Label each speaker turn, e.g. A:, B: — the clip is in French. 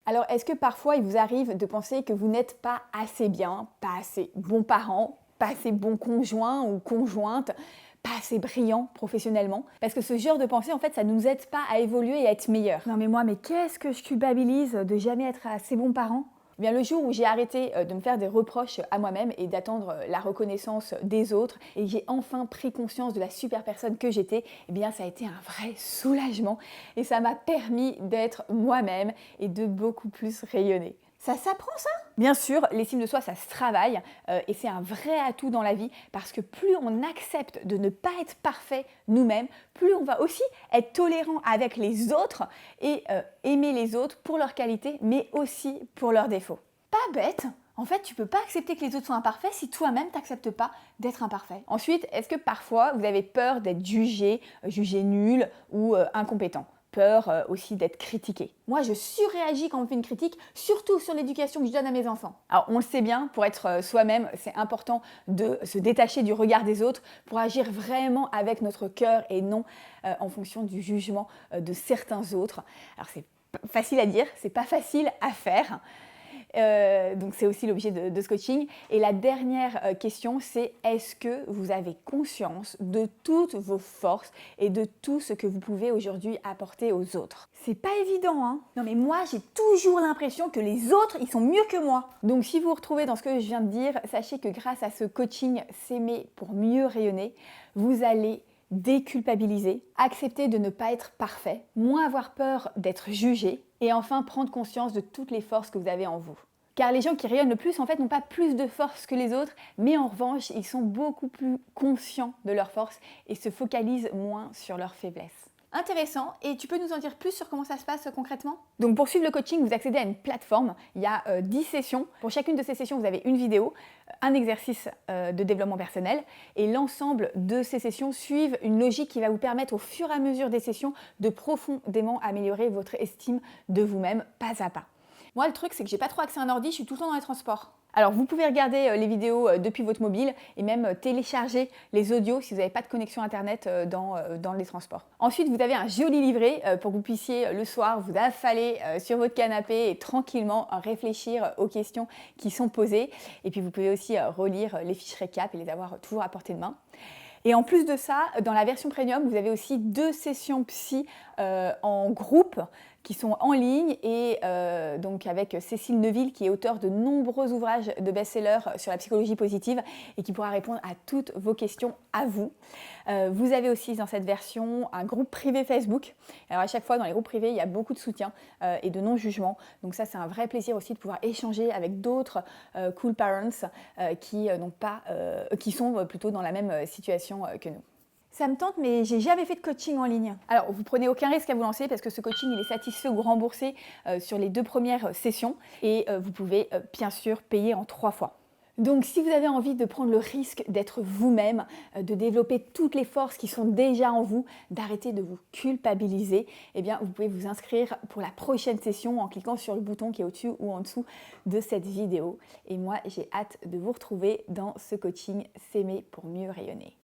A: Alors, est-ce que parfois il vous arrive de penser que vous n'êtes pas assez bien, pas assez bon parent, pas assez bon conjoint ou conjointe, pas assez brillant professionnellement? Parce que ce genre de pensée, en fait, ça ne nous aide pas à évoluer et à être meilleur. Non mais moi, mais qu'est-ce que je culpabilise de jamais être assez bon parent? Eh bien, le jour où j'ai arrêté de me faire des reproches à moi-même et d'attendre la reconnaissance des autres et que j'ai enfin pris conscience de la super personne que j'étais, eh bien ça a été un vrai soulagement et ça m'a permis d'être moi-même et de beaucoup plus rayonner. Ça s'apprend ça? Bien sûr, l'estime de soi, ça se travaille et c'est un vrai atout dans la vie parce que plus on accepte de ne pas être parfait nous-mêmes, plus on va aussi être tolérant avec les autres et aimer les autres pour leurs qualités mais aussi pour leurs défauts. Pas bête. En fait, tu peux pas accepter que les autres soient imparfaits si toi-même t'acceptes pas d'être imparfait. Ensuite, est-ce que parfois vous avez peur d'être jugé nul ou incompétent? Peur aussi d'être critiqué. Moi, je surréagis quand on me fait une critique, surtout sur l'éducation que je donne à mes enfants. Alors, on le sait bien, pour être soi-même, c'est important de se détacher du regard des autres pour agir vraiment avec notre cœur et non en fonction du jugement de certains autres. Alors, c'est facile à dire, c'est pas facile à faire. Donc c'est aussi l'objet de ce coaching. Et la dernière question, c'est est-ce que vous avez conscience de toutes vos forces et de tout ce que vous pouvez aujourd'hui apporter aux autres? C'est pas évident, hein? Non mais moi, j'ai toujours l'impression que les autres, ils sont mieux que moi. Donc si vous vous retrouvez dans ce que je viens de dire, sachez que grâce à ce coaching S'aimer pour mieux rayonner, vous allez déculpabiliser, accepter de ne pas être parfait, moins avoir peur d'être jugé et enfin prendre conscience de toutes les forces que vous avez en vous. Car les gens qui rayonnent le plus, en fait, n'ont pas plus de force que les autres, mais en revanche, ils sont beaucoup plus conscients de leurs forces et se focalisent moins sur leurs faiblesses. Intéressant, et tu peux nous en dire plus sur comment ça se passe concrètement? Donc pour suivre le coaching, vous accédez à une plateforme, il y a 10 sessions. Pour chacune de ces sessions, vous avez une vidéo, un exercice de développement personnel, et l'ensemble de ces sessions suivent une logique qui va vous permettre au fur et à mesure des sessions de profondément améliorer votre estime de vous-même pas à pas. Moi, le truc, c'est que j'ai pas trop accès à un ordi, je suis tout le temps dans les transports. Alors, vous pouvez regarder les vidéos depuis votre mobile et même télécharger les audios si vous n'avez pas de connexion internet dans les transports. Ensuite, vous avez un joli livret pour que vous puissiez le soir vous affaler sur votre canapé et tranquillement réfléchir aux questions qui sont posées. Et puis, vous pouvez aussi relire les fiches récap et les avoir toujours à portée de main. Et en plus de ça, dans la version premium, vous avez aussi 2 sessions psy en groupe qui sont en ligne et donc avec Cécile Neuville qui est auteure de nombreux ouvrages de best-sellers sur la psychologie positive et qui pourra répondre à toutes vos questions à vous. Vous avez aussi dans cette version un groupe privé Facebook. Alors à chaque fois dans les groupes privés, il y a beaucoup de soutien et de non-jugement. Donc ça c'est un vrai plaisir aussi de pouvoir échanger avec d'autres cool parents qui sont plutôt dans la même situation que nous. Ça me tente, mais j'ai jamais fait de coaching en ligne. Alors, vous prenez aucun risque à vous lancer parce que ce coaching, il est satisfait ou remboursé sur les 2 premières sessions et vous pouvez bien sûr payer en 3 fois. Donc, si vous avez envie de prendre le risque d'être vous-même, de développer toutes les forces qui sont déjà en vous, d'arrêter de vous culpabiliser, eh bien, vous pouvez vous inscrire pour la prochaine session en cliquant sur le bouton qui est au-dessus ou en dessous de cette vidéo. Et moi, j'ai hâte de vous retrouver dans ce coaching S'aimer pour mieux rayonner.